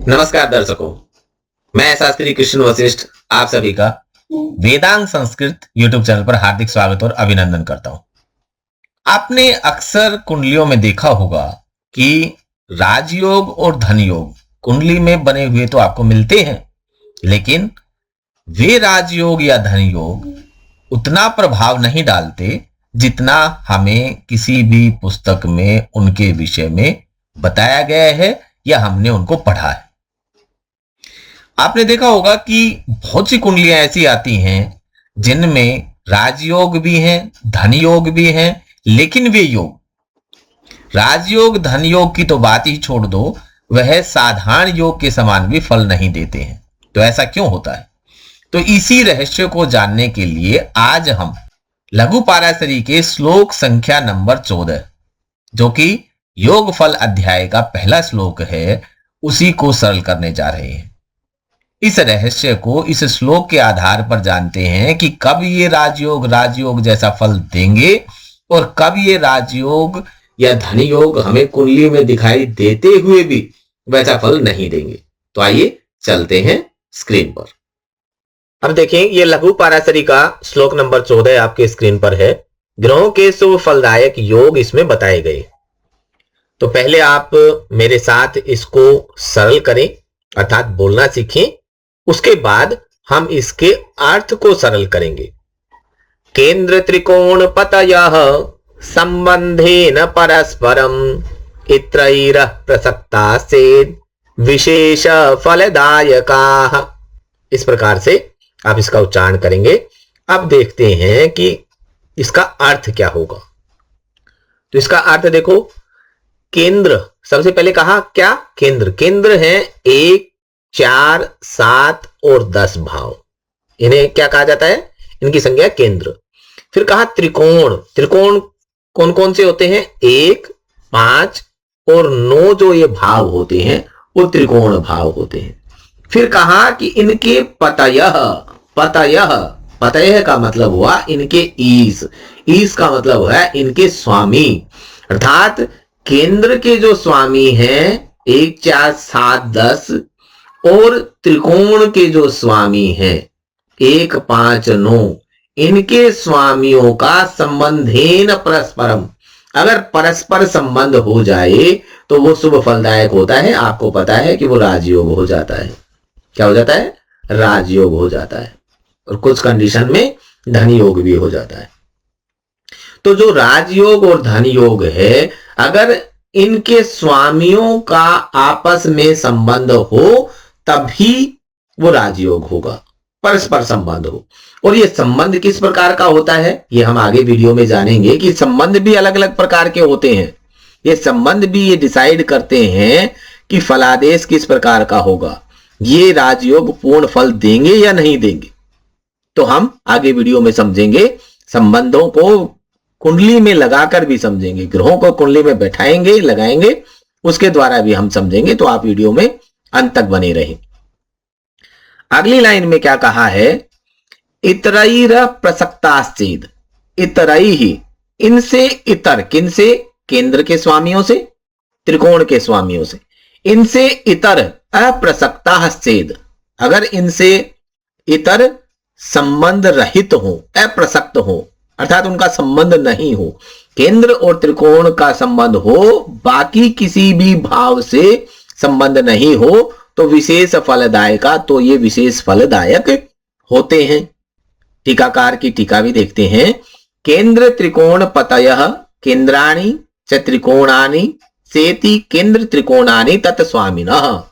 नमस्कार दर्शकों, मैं शास्त्री कृष्ण वशिष्ठ आप सभी का वेदांग संस्कृत यूट्यूब चैनल पर हार्दिक स्वागत और अभिनंदन करता हूं। आपने अक्सर कुंडलियों में देखा होगा कि राजयोग और धन योग कुंडली में बने हुए तो आपको मिलते हैं, लेकिन वे राजयोग या धन योग उतना प्रभाव नहीं डालते जितना हमें किसी भी पुस्तक में उनके विषय में बताया गया है या हमने उनको पढ़ा है। आपने देखा होगा कि बहुत सी कुंडलियां ऐसी आती हैं जिनमें राजयोग भी हैं, धन योग भी हैं, लेकिन वे योग राजयोग धन योग की तो बात ही छोड़ दो, वह साधारण योग के समान भी फल नहीं देते हैं। तो ऐसा क्यों होता है? तो इसी रहस्य को जानने के लिए आज हम लघु पाराशरी के श्लोक संख्या नंबर 14, जो कि योग फल अध्याय का पहला श्लोक है, उसी को सरल करने जा रहे हैं। इस रहस्य को इस श्लोक के आधार पर जानते हैं कि कब ये राजयोग जैसा फल देंगे और कब ये राजयोग या धन योग हमें कुंडली में दिखाई देते हुए भी वैसा फल नहीं देंगे। तो आइए चलते हैं स्क्रीन पर। अब देखें, ये लघु पाराशरी का श्लोक नंबर 14 आपके स्क्रीन पर है। ग्रहों के शुभ फलदायक योग इसमें बताए गए। तो पहले आप मेरे साथ इसको सरल करें, अर्थात बोलना सीखें। उसके बाद हम इसके अर्थ को सरल करेंगे। केंद्र त्रिकोण पतयः संबंधेन परस्परम इत्रैरः प्रसक्तास्तेन विशेष फलदायकाः। इस प्रकार से आप इसका उच्चारण करेंगे। अब देखते हैं कि इसका अर्थ क्या होगा। तो इसका अर्थ देखो, केंद्र सबसे पहले कहा क्या? केंद्र है 1, 4, 7 और 10 भाव। इन्हें क्या कहा जाता है? इनकी संज्ञा केंद्र। फिर कहा त्रिकोण कौन कौन से होते हैं? 1, 5 और 9 जो ये भाव होते हैं वो त्रिकोण भाव होते हैं। फिर कहा कि इनके पतयः का मतलब हुआ इनके ईश का मतलब है इनके स्वामी। अर्थात केंद्र के जो स्वामी हैं 1, 4, 7, 10 और त्रिकोण के जो स्वामी हैं 1, 5, 9, इनके स्वामियों का संबंधेन परस्परम, अगर परस्पर संबंध हो जाए तो वो शुभ फलदायक होता है। आपको पता है कि वो राजयोग हो जाता है। क्या हो जाता है? राजयोग हो जाता है। और कुछ कंडीशन में धन योग भी हो जाता है। तो जो राजयोग और धन योग है, अगर इनके स्वामियों का आपस में संबंध हो तभी वो राजयोग होगा, परस्पर संबंध हो। और ये संबंध किस प्रकार का होता है ये हम आगे वीडियो में जानेंगे कि संबंध भी अलग अलग प्रकार के होते हैं। ये संबंध भी ये डिसाइड करते हैं कि फलादेश किस प्रकार का होगा, ये राजयोग पूर्ण फल देंगे या नहीं देंगे। तो हम आगे वीडियो में समझेंगे। संबंधों को कुंडली में लगाकर भी समझेंगे, ग्रहों को कुंडली में बैठाएंगे, लगाएंगे, उसके द्वारा भी हम समझेंगे। तो आप वीडियो में अंत तक बने रहें। अगली लाइन में क्या कहा है? इतरैर प्रसक्ताश्चेद। इतरई ही, इनसे, इतर किनसे? केंद्र के स्वामियों से, त्रिकोण के स्वामियों से। इनसे इतर अप्रसक्ताश्चेद, अगर इनसे इतर संबंध रहित हो, अप्रसक्त हो, अर्थात उनका संबंध नहीं हो, केंद्र और त्रिकोण का संबंध हो, बाकी किसी भी भाव से संबंध नहीं हो, तो विशेष फलदायका, तो ये विशेष फलदायक होते हैं। टीकाकार की टीका भी देखते हैं। केंद्र त्रिकोण पतयः केंद्राणि च त्रिकोणानि सेति केंद्र त्रिकोणानि तत्स्वामिनः।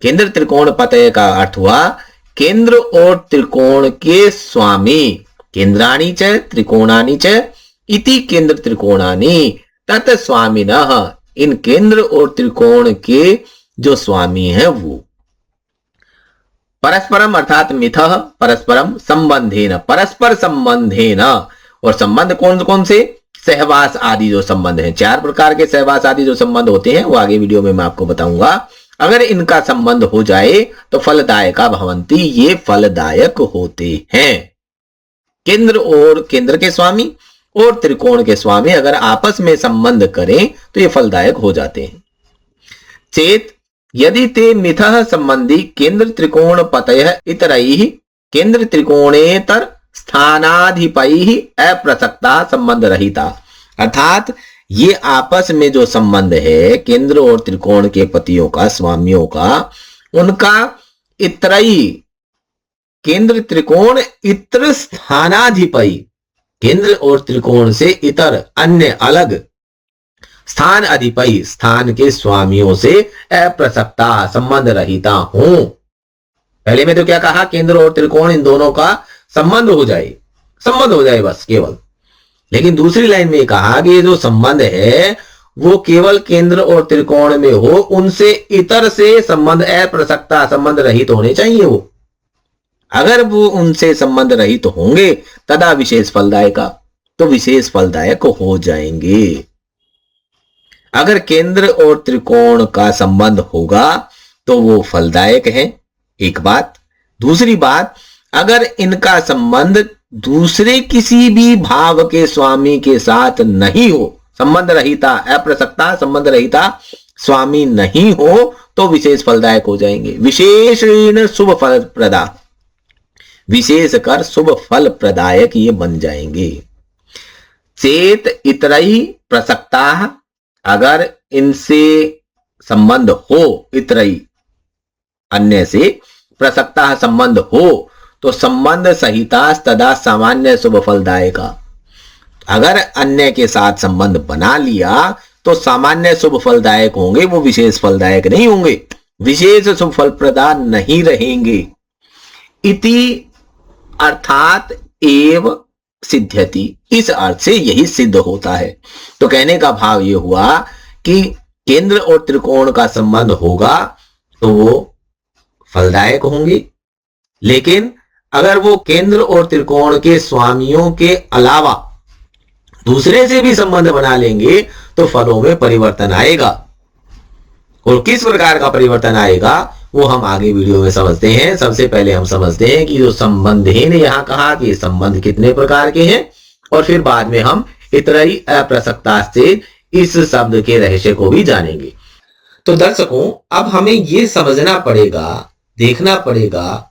केंद्र त्रिकोण पतय का अर्थ हुआ केंद्र और त्रिकोण के स्वामी। केंद्राणि च त्रिकोणानि च इति केंद्र त्रिकोणानि तत्स्वामिनः। इन केंद्र और त्रिकोण के जो स्वामी है वो। परस्परम अर्थात मिथः परस्परम, संबंधेन परस्पर संबंधेन। और संबंध कौन कौन से? सहवास आदि जो संबंध हैं, 4 प्रकार के सहवास आदि जो संबंध होते हैं वो आगे वीडियो में मैं आपको बताऊंगा। अगर इनका संबंध हो जाए तो फलदायका भवंती, ये फलदायक होते हैं। केंद्र और केंद्र के स्वामी और त्रिकोण के स्वामी अगर आपस में संबंध करें तो ये फलदायक हो जाते हैं। चेत यदि ते मिथः संबंधी केंद्र त्रिकोण पतयः इतरैः केंद्र त्रिकोणेतर स्थानाधिपैः अप्रसक्ता संबंध रहिता। अर्थात ये आपस में जो संबंध है केंद्र और त्रिकोण के पतियों का, स्वामियों का, उनका इतरई केंद्र त्रिकोण इतर स्थानाधिपति, केंद्र और त्रिकोण से इतर अन्य अलग, स्थान अधिपति स्थान के स्वामियों से अप्रसक्ता संबंध रहिता हूं। पहले में तो क्या कहा, केंद्र और त्रिकोण इन दोनों का संबंध हो जाए बस केवल। लेकिन दूसरी लाइन में कहा कि ये जो संबंध है वो केवल केंद्र और त्रिकोण में हो, उनसे इतर से संबंध अप्रसक्ता संबंध रहित होने चाहिए। वो अगर वो उनसे संबंध रहित होंगे तदा विशेष फलदायका, तो विशेष फलदायक हो जाएंगे। अगर केंद्र और त्रिकोण का संबंध होगा तो वो फलदायक है, एक बात। दूसरी बात, अगर इनका संबंध दूसरे किसी भी भाव के स्वामी के साथ नहीं हो, संबंध रहिता, अप्रसक्ता संबंध रहिता स्वामी नहीं हो, तो विशेष फलदायक हो जाएंगे। विशेषण शुभ फल प्रदा, विशेष कर शुभ फल प्रदायक ये बन जाएंगे। चेत इतरई प्रसक्ता, अगर इनसे संबंध हो, इतरई अन्य से, प्रसक्ता संबंध हो, तो संबंध सहिता तदा सामान्य शुभ फलदायका। अगर अन्य के साथ संबंध बना लिया तो सामान्य शुभ फलदायक होंगे, वो विशेष फलदायक नहीं होंगे, विशेष शुभ फल प्रदान नहीं रहेंगे। इति अर्थात एव सिद्ध्यति, इस अर्थ से यही सिद्ध होता है। तो कहने का भाव ये हुआ कि केंद्र और त्रिकोण का संबंध होगा तो वो फलदायक होंगे, लेकिन अगर वो केंद्र और त्रिकोण के स्वामियों के अलावा दूसरे से भी संबंध बना लेंगे तो फलों में परिवर्तन आएगा। और किस प्रकार का परिवर्तन आएगा वो हम आगे वीडियो में समझते हैं। सबसे पहले हम समझते हैं कि जो संबंधी ने यहां कहा कि संबंध कितने प्रकार के हैं, और फिर बाद में हम इतरई अप्रसक्ता से इस शब्द के रहस्य को भी जानेंगे। तो दर्शकों, अब हमें यह समझना पड़ेगा, देखना पड़ेगा,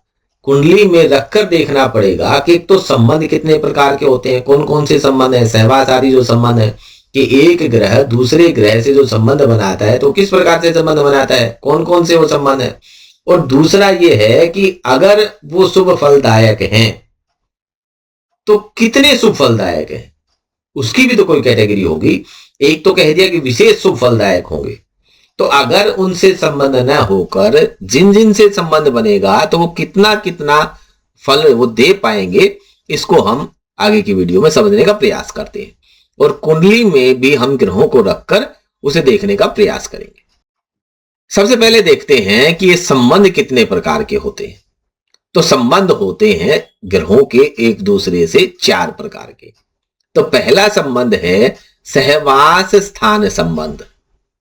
कुंडली में रखकर देखना पड़ेगा कि तो संबंध कितने प्रकार के होते हैं, कौन कौन से संबंध है। सहवास आदि जो संबंध है कि एक ग्रह दूसरे ग्रह से जो संबंध बनाता है तो किस प्रकार से संबंध बनाता है, कौन कौन से वो संबंध है। और दूसरा ये है कि अगर वो शुभ फलदायक हैं तो कितने शुभ फलदायक हैं, उसकी भी तो कोई कैटेगरी होगी। एक तो कह दिया कि विशेष शुभ फलदायक होंगे, तो अगर उनसे संबंध न होकर जिन जिन से संबंध बनेगा तो वो कितना कितना फल वो दे पाएंगे, इसको हम आगे की वीडियो में समझने का प्रयास करते हैं। और कुंडली में भी हम ग्रहों को रखकर उसे देखने का प्रयास करेंगे। सबसे पहले देखते हैं कि ये संबंध कितने प्रकार के होते हैं। तो संबंध होते हैं ग्रहों के एक दूसरे से 4 प्रकार के। तो पहला संबंध है सहवास स्थान संबंध।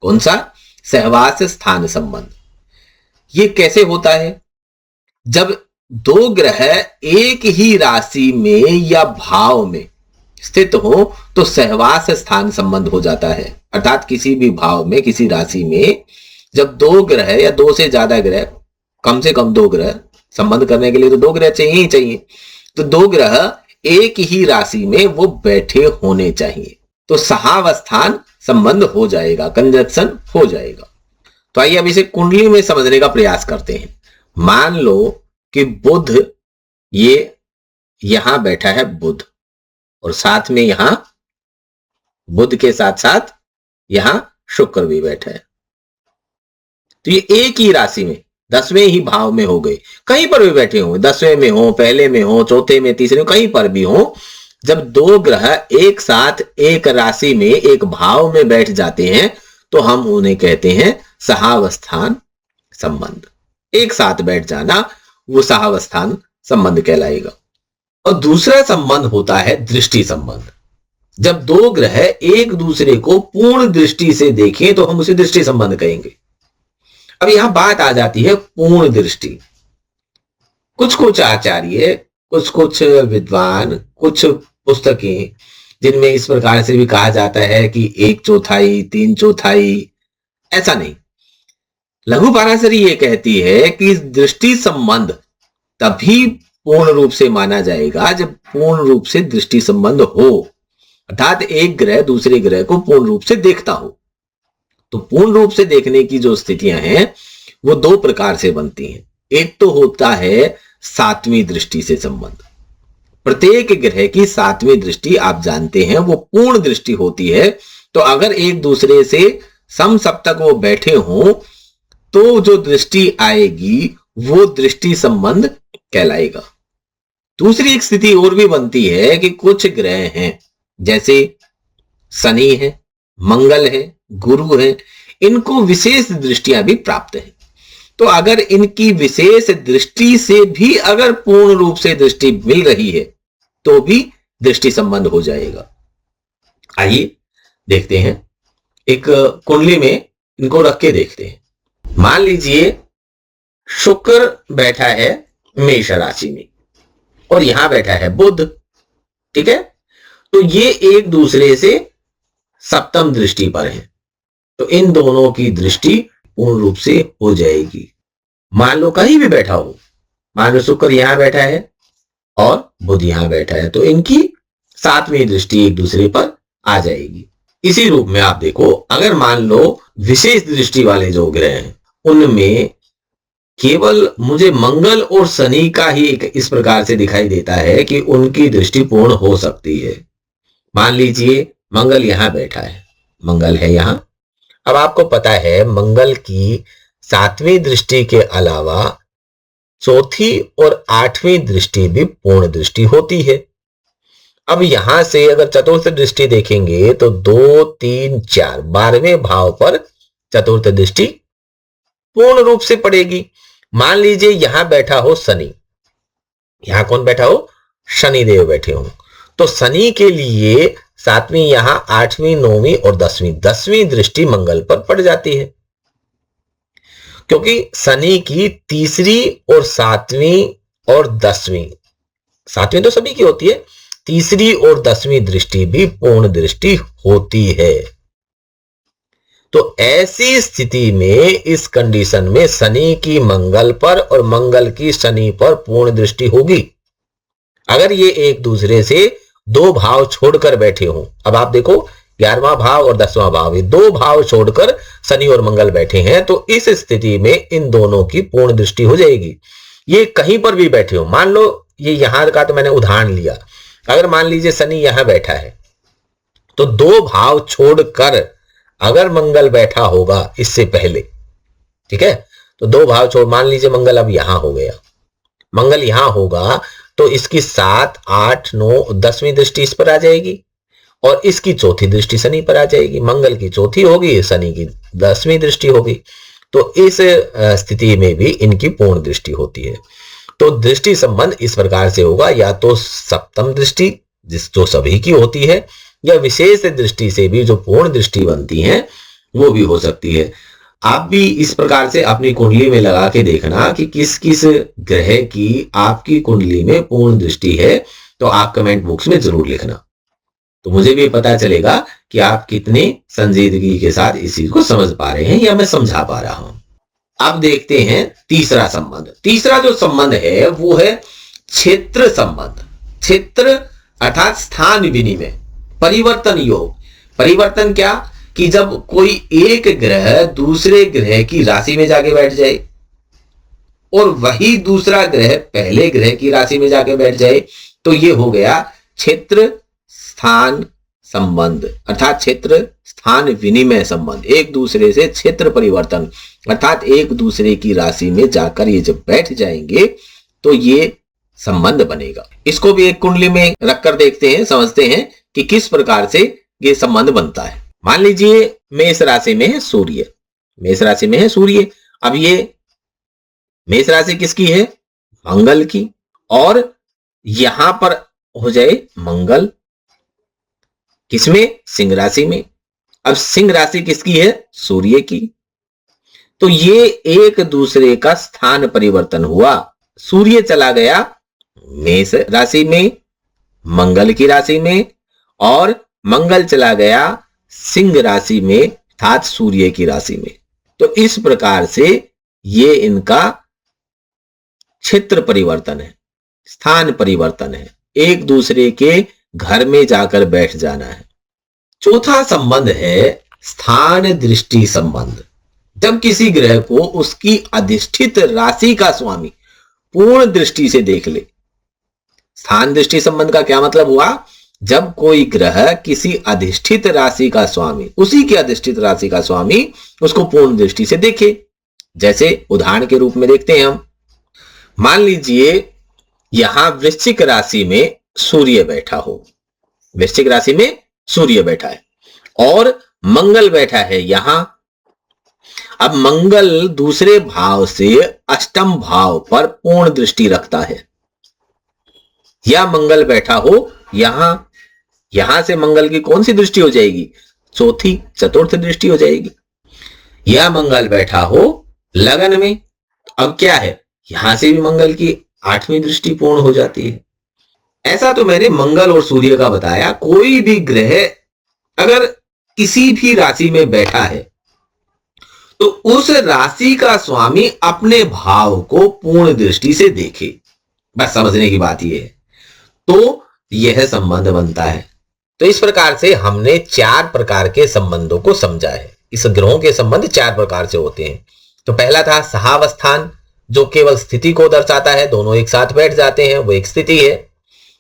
कौन सा? सहवास स्थान संबंध। ये कैसे होता है? जब 2 ग्रह एक ही राशि में या भाव में स्थित हो तो सहवास स्थान संबंध हो जाता है। अर्थात किसी भी भाव में, किसी राशि में जब 2 ग्रह या 2 से ज्यादा ग्रह, कम से कम 2 ग्रह, संबंध करने के लिए तो 2 ग्रह चाहिए ही चाहिए, तो 2 ग्रह एक ही राशि में वो बैठे होने चाहिए, तो सहावस्थान संबंध हो जाएगा, कंजक्शन हो जाएगा। तो आइए अब इसे कुंडली में समझने का प्रयास करते हैं। मान लो कि बुध, ये यहां बैठा है बुध, और साथ में यहां बुध के साथ साथ यहां शुक्र भी बैठा है। तो ये एक ही राशि में 10वें ही भाव में हो गए, कहीं पर भी बैठे हों, 10वें में हो, पहले में हो, चौथे में, तीसरे में, कहीं पर भी हो। जब 2 ग्रह एक साथ एक राशि में, एक भाव में बैठ जाते हैं तो हम उन्हें कहते हैं सहावस्थान संबंध। एक साथ बैठ जाना वो सहावस्थान संबंध कहलाएगा। और दूसरा संबंध होता है दृष्टि संबंध। जब 2 ग्रह एक दूसरे को पूर्ण दृष्टि से देखें तो हम उसे दृष्टि संबंध कहेंगे। अब यहां बात आ जाती है पूर्ण दृष्टि। कुछ आचार्य, कुछ विद्वान, कुछ पुस्तकें जिनमें इस प्रकार से भी कहा जाता है कि 1/4, 3/4, ऐसा नहीं। लघु पाराशरी ये कहती है कि दृष्टि संबंध तभी पूर्ण रूप से माना जाएगा जब पूर्ण रूप से दृष्टि संबंध हो, अर्थात एक ग्रह दूसरे ग्रह को पूर्ण रूप से देखता हो। तो पूर्ण रूप से देखने की जो स्थितियां हैं वो दो प्रकार से बनती हैं। एक तो होता है सातवीं दृष्टि से संबंध। प्रत्येक ग्रह की सातवीं दृष्टि आप जानते हैं वो पूर्ण दृष्टि होती है। तो अगर एक दूसरे से समसप्तक वो बैठे हों तो जो दृष्टि आएगी वो दृष्टि संबंध कहलाएगा। दूसरी एक स्थिति और भी बनती है कि कुछ ग्रह हैं, जैसे शनि है, मंगल है, गुरु है, इनको विशेष दृष्टियां भी प्राप्त है। तो अगर इनकी विशेष दृष्टि से भी अगर पूर्ण रूप से दृष्टि मिल रही है तो भी दृष्टि संबंध हो जाएगा। आइए देखते हैं, एक कुंडली में इनको रख के देखते हैं। मान लीजिए शुक्र बैठा है मेष राशि में और यहां बैठा है बुध, ठीक है। तो ये एक दूसरे से सप्तम दृष्टि पर है, तो इन दोनों की दृष्टि पूर्ण रूप से हो जाएगी। मान लो कहीं भी बैठा हो, मान लो शुक्र यहां बैठा है और बुध यहां बैठा है, तो इनकी सातवीं दृष्टि एक दूसरे पर आ जाएगी। इसी रूप में आप देखो, अगर मान लो विशेष दृष्टि वाले जो ग्रह हैं उनमें केवल मुझे मंगल और शनि का ही इस प्रकार से दिखाई देता है कि उनकी दृष्टि पूर्ण हो सकती है। मान लीजिए मंगल यहां बैठा है, मंगल है यहां। अब आपको पता है मंगल की सातवीं दृष्टि के अलावा चौथी और आठवीं दृष्टि भी पूर्ण दृष्टि होती है। अब यहां से अगर चतुर्थ दृष्टि देखेंगे तो 2, 3, 4 12वें भाव पर चतुर्थ दृष्टि पूर्ण रूप से पड़ेगी। मान लीजिए यहां बैठा हो शनि, यहां कौन बैठा हो, शनि देव बैठे हो, तो शनि के लिए सातवीं यहां, आठवीं, नौवीं और 10वीं दृष्टि मंगल पर पड़ जाती है, क्योंकि शनि की तीसरी और सातवीं और 10वीं, सातवीं तो सभी की होती है, तीसरी और 10वीं दृष्टि भी पूर्ण दृष्टि होती है। तो ऐसी स्थिति में इस कंडीशन में शनि की मंगल पर और मंगल की शनि पर पूर्ण दृष्टि होगी। अगर ये एक दूसरे से दो भाव छोड़कर बैठे हों, अब आप देखो 11वां भाव और 10वां भाव, ये दो भाव छोड़कर शनि और मंगल बैठे हैं, तो इस स्थिति में इन दोनों की पूर्ण दृष्टि हो जाएगी। ये कहीं पर भी बैठे हो, मान लो ये यहां का तो मैंने उदाहरण लिया, अगर मान लीजिए शनि यहां बैठा है तो दो भाव छोड़कर अगर मंगल बैठा होगा इससे पहले, ठीक है, तो दो भाव छोड़, मान लीजिए मंगल अब यहां हो गया, मंगल यहां होगा तो इसकी 7, 8, 9, 10वीं दृष्टि इस पर आ जाएगी और इसकी चौथी दृष्टि शनि पर आ जाएगी। मंगल की चौथी होगी, शनि की 10वीं दृष्टि होगी, तो इस स्थिति में भी इनकी पूर्ण दृष्टि होती है। तो दृष्टि संबंध इस प्रकार से होगा, या तो सप्तम दृष्टि जो सभी की होती है, या विशेष दृष्टि से भी जो पूर्ण दृष्टि बनती है वो भी हो सकती है। आप भी इस प्रकार से अपनी कुंडली में लगा के देखना कि किस किस ग्रह की आपकी कुंडली में पूर्ण दृष्टि है, तो आप कमेंट बॉक्स में जरूर लिखना, तो मुझे भी पता चलेगा कि आप कितने संजीदगी के साथ इस चीज को समझ पा रहे हैं या मैं समझा पा रहा हूं। अब देखते हैं तीसरा संबंध। तीसरा जो संबंध है वो है क्षेत्र संबंध। क्षेत्र अर्थात स्थान विनिमय, परिवर्तन योग। परिवर्तन क्या, कि जब कोई एक ग्रह दूसरे ग्रह की राशि में जाके बैठ जाए और वही दूसरा ग्रह पहले ग्रह की राशि में जाके बैठ जाए, तो ये हो गया क्षेत्र स्थान संबंध, अर्थात क्षेत्र स्थान विनिमय संबंध। एक दूसरे से क्षेत्र परिवर्तन, अर्थात एक दूसरे की राशि में जाकर ये जब बैठ जाएंगे तो ये संबंध बनेगा। इसको भी एक कुंडली में रखकर देखते हैं, समझते हैं कि किस प्रकार से ये संबंध बनता है। मान लीजिए मेष राशि में है सूर्य, मेष राशि में है सूर्य। अब ये मेष राशि किसकी है, मंगल की, और यहां पर हो जाए मंगल किसमें, सिंह राशि में। अब सिंह राशि किसकी है, सूर्य की। तो ये एक दूसरे का स्थान परिवर्तन हुआ, सूर्य चला गया मेष राशि में मंगल की राशि में, और मंगल चला गया सिंह राशि में अर्थात सूर्य की राशि में। तो इस प्रकार से ये इनका क्षेत्र परिवर्तन है, स्थान परिवर्तन है, एक दूसरे के घर में जाकर बैठ जाना है। चौथा संबंध है स्थान दृष्टि संबंध। जब किसी ग्रह को उसकी अधिष्ठित राशि का स्वामी पूर्ण दृष्टि से देख ले। स्थान दृष्टि संबंध का क्या मतलब हुआ? जब कोई ग्रह किसी अधिष्ठित राशि का स्वामी, उसी की अधिष्ठित राशि का स्वामी उसको पूर्ण दृष्टि से देखे। जैसे उदाहरण के रूप में देखते हैं हम, मान लीजिए यहां वृश्चिक राशि में सूर्य बैठा हो, वृश्चिक राशि में सूर्य बैठा है और मंगल बैठा है यहां। अब मंगल दूसरे भाव से अष्टम भाव पर पूर्ण दृष्टि रखता है, या मंगल बैठा हो यहां, यहां से मंगल की कौन सी दृष्टि हो जाएगी? चौथी, चतुर्थ दृष्टि हो जाएगी। या मंगल बैठा हो लगन में, अब क्या है, यहां से भी मंगल की 8वीं दृष्टि पूर्ण हो जाती है। ऐसा तो मैंने मंगल और सूर्य का बताया। कोई भी ग्रह अगर किसी भी राशि में बैठा है तो उस राशि का स्वामी अपने भाव को पूर्ण दृष्टि से देखे, बस समझने की बात यह है, तो यह संबंध बनता है। तो इस प्रकार से हमने 4 प्रकार के संबंधों को समझा है। इस ग्रहों के संबंध 4 प्रकार से होते हैं। तो पहला था सहावस्थान, जो केवल स्थिति को दर्शाता है, दोनों एक साथ बैठ जाते हैं, वो एक स्थिति है।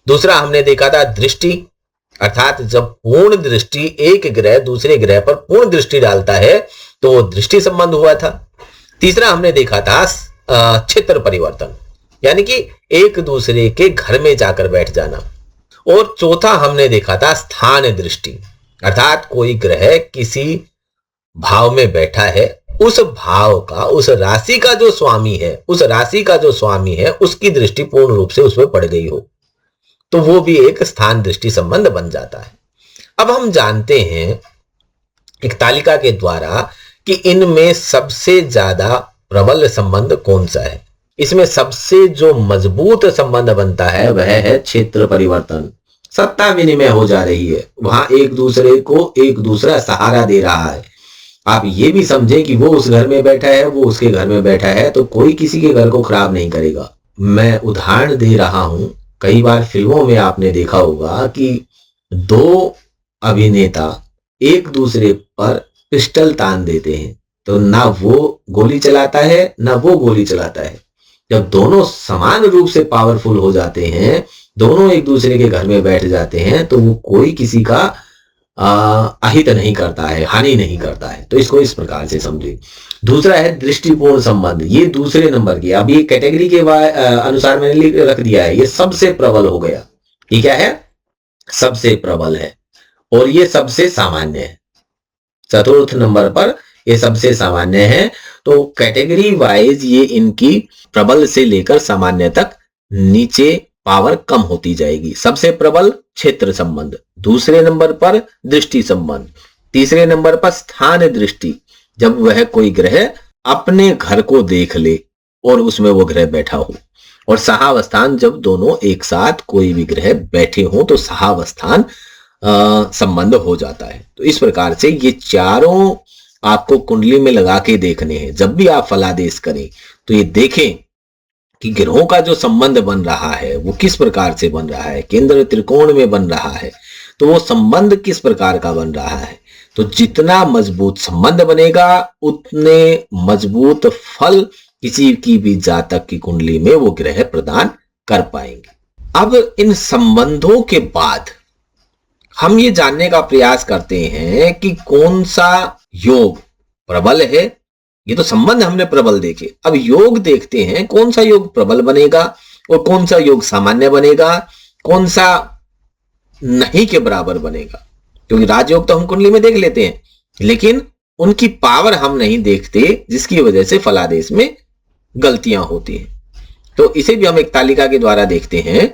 दूसरा हमने देखा था दृष्टि, अर्थात जब पूर्ण दृष्टि, एक ग्रह दूसरे ग्रह पर पूर्ण दृष्टि डालता है तो वो दृष्टि संबंध हुआ था। तीसरा हमने देखा था क्षेत्र परिवर्तन, यानी कि एक दूसरे के घर में जाकर बैठ जाना। और चौथा हमने देखा था स्थान दृष्टि, अर्थात कोई ग्रह किसी भाव में बैठा है, उस भाव का, उस राशि का जो स्वामी है, उस राशि का जो स्वामी है उसकी दृष्टि पूर्ण रूप से उसमें पड़ गई हो, तो वो भी एक स्थान दृष्टि संबंध बन जाता है। अब हम जानते हैं एक तालिका के द्वारा कि इनमें सबसे ज्यादा प्रबल संबंध कौन सा है। इसमें सबसे जो मजबूत संबंध बनता है वह है क्षेत्र परिवर्तन। सत्ता विनिमय हो जा रही है, वहां एक दूसरे को एक दूसरा सहारा दे रहा है। आप ये भी समझे कि वो उस घर में बैठा है, वो उसके घर में बैठा है, तो कोई किसी के घर को खराब नहीं करेगा। मैं उदाहरण दे रहा हूं, कई बार फिल्मों में आपने देखा होगा कि 2 अभिनेता एक दूसरे पर पिस्टल तान देते हैं, तो ना वो गोली चलाता है ना वो गोली चलाता है। जब दोनों समान रूप से पावरफुल हो जाते हैं, दोनों एक दूसरे के घर में बैठ जाते हैं, तो वो कोई किसी का अहित नहीं करता है, हानि नहीं करता है। तो इसको इस प्रकार से समझिए। दूसरा है दृष्टिपूर्ण संबंध, ये दूसरे नंबर की, अब ये कैटेगरी के अनुसार मैंने रख दिया है, ये सबसे प्रबल हो गया। ये क्या है? सबसे प्रबल है और ये सबसे सामान्य है। चतुर्थ नंबर पर ये सबसे सामान्य है। तो कैटेगरी वाइज ये इनकी प्रबल से लेकर सामान्य तक नीचे पावर कम होती जाएगी। सबसे प्रबल क्षेत्र संबंध, दूसरे नंबर पर दृष्टि संबंध, तीसरे नंबर पर स्थान दृष्टि, जब वह कोई ग्रह अपने घर को देख ले और उसमें वो ग्रह बैठा हो, और सहावस्थान, जब दोनों एक साथ कोई भी ग्रह बैठे हो तो सहावस्थान संबंध हो जाता है। तो इस प्रकार से ये चारों आपको कुंडली में लगा के देखने हैं। जब भी आप फलादेश करें तो ये देखें कि ग्रहों का जो संबंध बन रहा है वो किस प्रकार से बन रहा है। केंद्र त्रिकोण में बन रहा है तो वो संबंध किस प्रकार का बन रहा है। तो जितना मजबूत संबंध बनेगा उतने मजबूत फल किसी की भी जातक की कुंडली में वो ग्रह प्रदान कर पाएंगे। अब इन संबंधों के बाद हम ये जानने का प्रयास करते हैं कि कौन सा योग प्रबल है। ये तो संबंध हमने प्रबल देखे, अब योग देखते हैं कौन सा योग प्रबल बनेगा और कौन सा योग सामान्य बनेगा, कौन सा नहीं के बराबर बनेगा। क्योंकि राजयोग तो हम कुंडली में देख लेते हैं लेकिन उनकी पावर हम नहीं देखते, जिसकी वजह से फलादेश में गलतियां होती हैं। तो इसे भी हम एक तालिका के द्वारा देखते हैं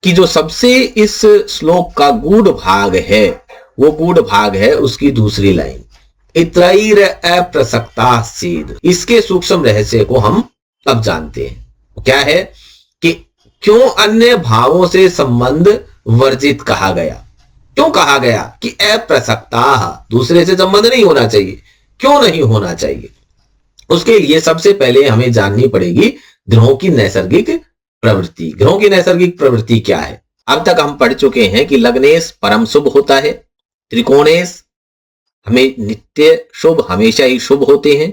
कि जो सबसे इस श्लोक का गूढ़ भाग है वो गूढ़ भाग है उसकी दूसरी लाइन, इत्रैर अप्रसक्ता सीद। इसके सूक्ष्म रहस्य को हम अब जानते हैं। क्या है कि क्यों अन्य भावों से संबंध वर्जित कहा गया। क्यों कहा गया कि अप्रसक्ता, दूसरे से संबंध नहीं होना चाहिए। क्यों नहीं होना चाहिए? उसके लिए सबसे पहले हमें जाननी पड़ेगी ग्रहों की नैसर्गिक प्रवृत्ति। ग्रहों की नैसर्गिक प्रवृत्ति क्या है? अब तक हम पढ़ चुके हैं कि लग्नेश परम शुभ होता है, त्रिकोणेश हमें नित्य शुभ, हमेशा ही शुभ होते हैं,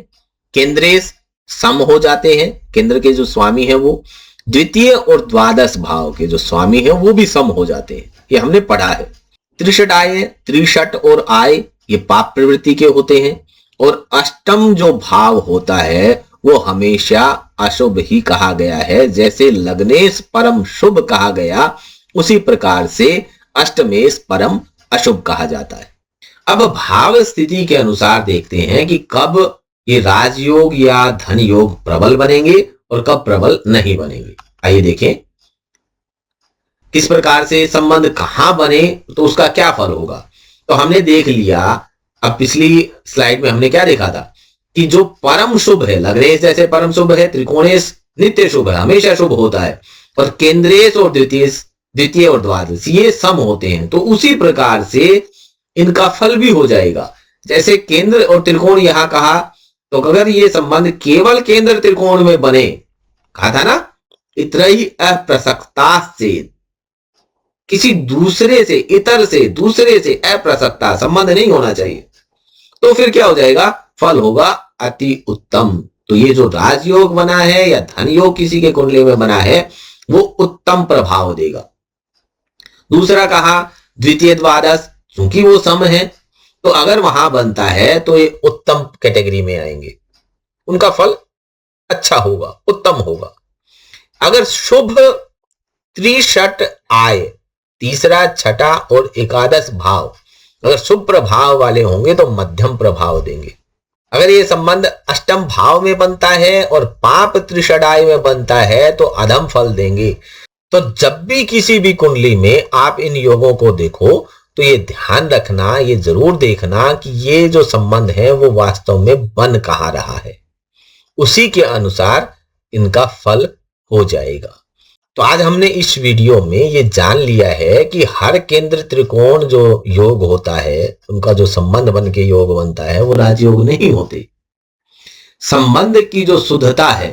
केंद्रेश सम हो जाते हैं, केंद्र के जो स्वामी है वो, द्वितीय और द्वादश भाव के जो स्वामी है वो भी सम हो जाते हैं, ये हमने पढ़ा है। त्रिषट आय, त्रिषट और आय ये पाप प्रवृत्ति के होते हैं, और अष्टम जो भाव होता है वो हमेशा अशुभ ही कहा गया है। जैसे लग्नेश परम शुभ कहा गया, उसी प्रकार से अष्टमेश परम अशुभ कहा जाता है। अब भाव स्थिति के अनुसार देखते हैं कि कब ये राजयोग या धन योग प्रबल बनेंगे और कब प्रबल नहीं बनेंगे। आइए देखें किस प्रकार से संबंध कहां बने तो उसका क्या फल होगा। तो हमने देख लिया, अब पिछली स्लाइड में हमने क्या देखा था कि जो परम शुभ है, लग्नेश जैसे परम शुभ है, त्रिकोणेश नित्य शुभ है, हमेशा शुभ होता है, और केंद्रेश और द्वितीय और द्वादश ये सम होते हैं। तो उसी प्रकार से इनका फल भी हो जाएगा। जैसे केंद्र और त्रिकोण यहां कहा, तो अगर ये संबंध केवल केंद्र त्रिकोण में बने, कहा था ना, इतरही अप्रसक्ता से, किसी दूसरे से, इतर से, दूसरे से अप्रसक्ता संबंध नहीं होना चाहिए, तो फिर क्या हो जाएगा? फल होगा अति उत्तम। तो ये जो राजयोग बना है या धन योग किसी के कुंडली में बना है वो उत्तम प्रभाव देगा। दूसरा कहा द्वितीय द्वादश, क्योंकि वो सम है, तो अगर वहां बनता है तो ये उत्तम कैटेगरी में आएंगे, उनका फल अच्छा होगा, उत्तम होगा। अगर शुभ त्रिषट आय, तीसरा, छठा और एकादश भाव अगर शुभ प्रभाव वाले होंगे तो मध्यम प्रभाव देंगे। अगर ये संबंध अष्टम भाव में बनता है और पाप त्रिषडाय में बनता है तो अधम फल देंगे। तो जब भी किसी भी कुंडली में आप इन योगों को देखो तो ये ध्यान रखना, ये जरूर देखना कि ये जो संबंध है वो वास्तव में बन कहाँ रहा है, उसी के अनुसार इनका फल हो जाएगा। तो आज हमने इस वीडियो में ये जान लिया है कि हर केंद्र त्रिकोण जो योग होता है, उनका जो संबंध बन के योग बनता है वो राजयोग नहीं होते। संबंध की जो शुद्धता है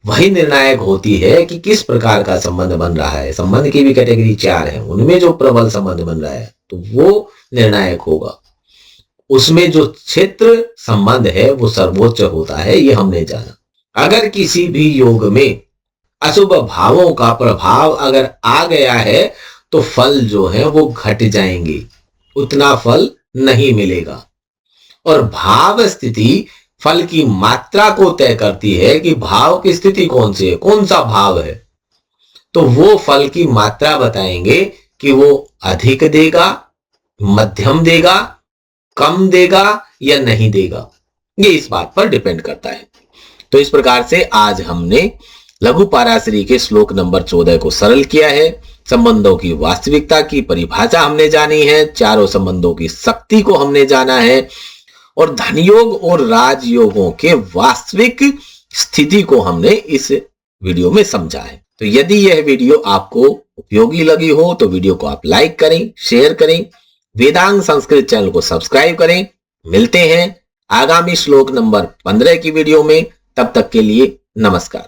वही निर्णायक होती है कि किस प्रकार का संबंध बन रहा है। संबंध की भी कैटेगरी 4 है, उनमें जो प्रबल संबंध बन रहा है तो वो निर्णायक होगा। उसमें जो क्षेत्र संबंध है वो सर्वोच्च होता है, ये हमने जाना। अगर किसी भी योग में अशुभ भावों का प्रभाव अगर आ गया है तो फल जो है वो घट जाएंगे, उतना फल नहीं मिलेगा। और भाव स्थिति फल की मात्रा को तय करती है कि भाव की स्थिति कौन सी है, कौन सा भाव है, तो वो फल की मात्रा बताएंगे कि वो अधिक देगा, मध्यम देगा, कम देगा या नहीं देगा। ये इस बात पर डिपेंड करता है। तो इस प्रकार से आज हमने लघु पाराशरी के श्लोक नंबर 14 को सरल किया है। संबंधों की वास्तविकता की परिभाषा हमने जानी है, चारों संबंधों की शक्ति को हमने जाना है, और धनयोग और राजयोगों के वास्तविक स्थिति को हमने इस वीडियो में समझा है। तो यदि यह वीडियो आपको उपयोगी लगी हो तो वीडियो को आप लाइक करें, शेयर करें, वेदांग संस्कृत चैनल को सब्सक्राइब करें। मिलते हैं आगामी श्लोक नंबर 15 की वीडियो में, तब तक के लिए नमस्कार।